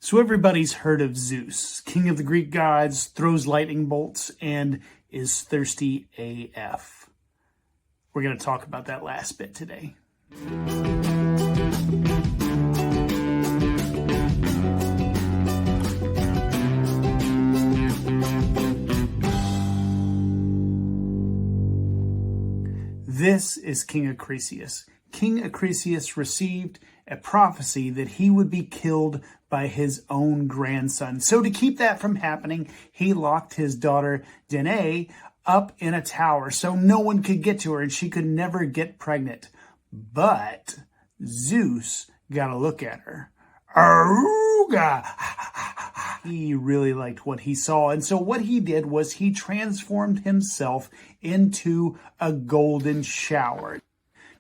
So everybody's heard of Zeus, king of the Greek gods, throws lightning bolts, and is thirsty AF. We're going to talk about that last bit today. This is King Acrisius. King Acrisius received a prophecy that he would be killed by his own grandson. So to keep that from happening, he locked his daughter Danae up in a tower so no one could get to her and she could never get pregnant. But Zeus got a look at her. Aruga! He really liked what he saw. And so what he did was he transformed himself into a golden shower.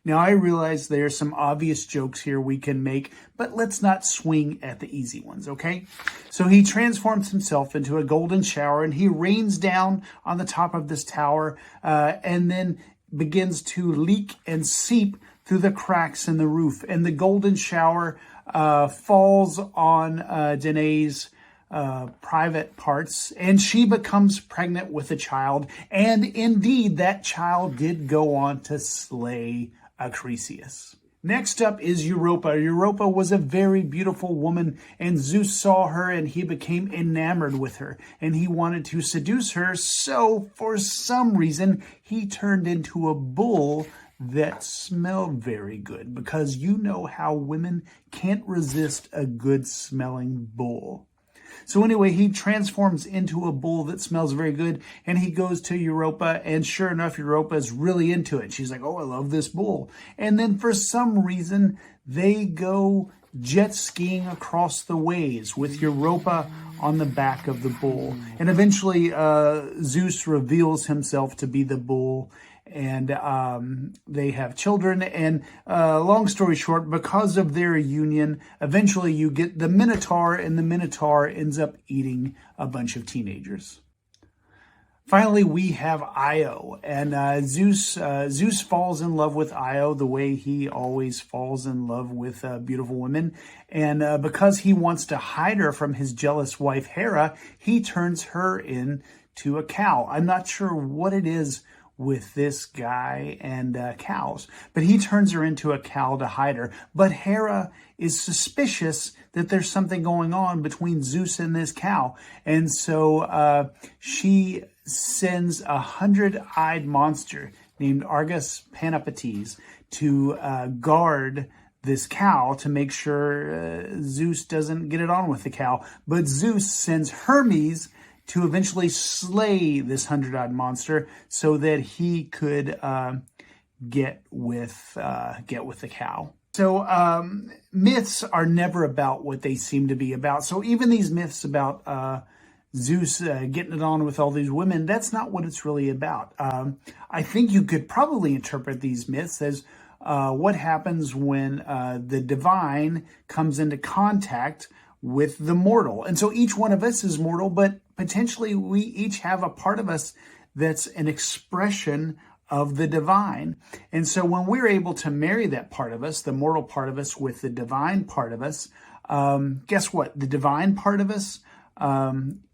Now, I realize there are some obvious jokes here we can make, but let's not swing at the easy ones, okay? So he transforms himself into a golden shower, and he rains down on the top of this tower, and then begins to leak and seep through the cracks in the roof. And the golden shower falls on Danae's private parts, and she becomes pregnant with a child. And indeed, that child did go on to slay Acrisius. Next up is Europa. Europa was a very beautiful woman, and Zeus saw her and he became enamored with her, and he wanted to seduce her. So for some reason, he turned into a bull that smelled very good, because you know how women can't resist a good smelling bull. So anyway, he transforms into a bull that smells very good, and he goes to Europa, and sure enough, Europa is really into it. She's like, oh, I love this bull. And then for some reason, they go jet skiing across the waves with Europa on the back of the bull. And eventually, Zeus reveals himself to be the bull, and they have children. And long story short, because of their union, eventually you get the Minotaur, and the Minotaur ends up eating a bunch of teenagers. Finally, we have Io, and Zeus falls in love with Io the way he always falls in love with beautiful women. And because he wants to hide her from his jealous wife Hera, he turns her into a cow. I'm not sure what it is with this guy and cows, but he turns her into a cow to hide her. But Hera is suspicious that there's something going on between Zeus and this cow, and so she sends a 100-eyed monster named Argus Panopetes to guard this cow to make sure Zeus doesn't get it on with the cow. But Zeus sends Hermes to eventually slay this 100-eyed monster so that he could get with the cow. So myths are never about what they seem to be about. So even these myths about Zeus getting it on with all these women, that's not what it's really about. I think you could probably interpret these myths as what happens when the divine comes into contact with the mortal. And so each one of us is mortal, but potentially we each have a part of us that's an expression of the divine. And so when we're able to marry that part of us, the mortal part of us, with the divine part of us, guess what? The divine part of us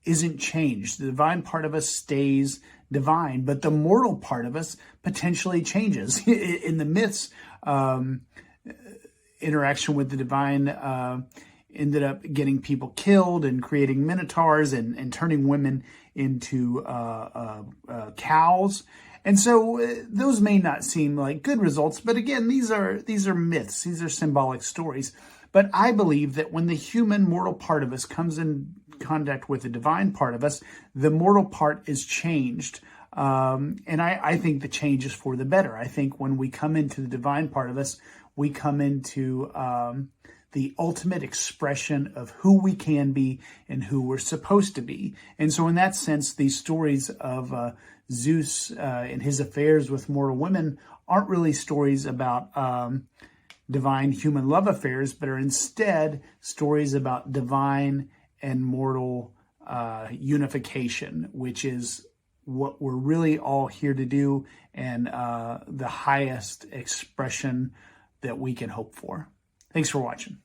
isn't changed. The divine part of us stays divine, but the mortal part of us potentially changes. In the myths, interaction with the divine ended up getting people killed and creating minotaurs and turning women into cows. And so those may not seem like good results, but again, these are myths. These are symbolic stories. But I believe that when the human mortal part of us comes in contact with the divine part of us, the mortal part is changed. And I think the change is for the better. I think when we come into the divine part of us, we come into the ultimate expression of who we can be and who we're supposed to be. And so in that sense, these stories of Zeus and his affairs with mortal women aren't really stories about divine human love affairs, but are instead stories about divine and mortal unification, which is what we're really all here to do, and the highest expression that we can hope for. Thanks for watching.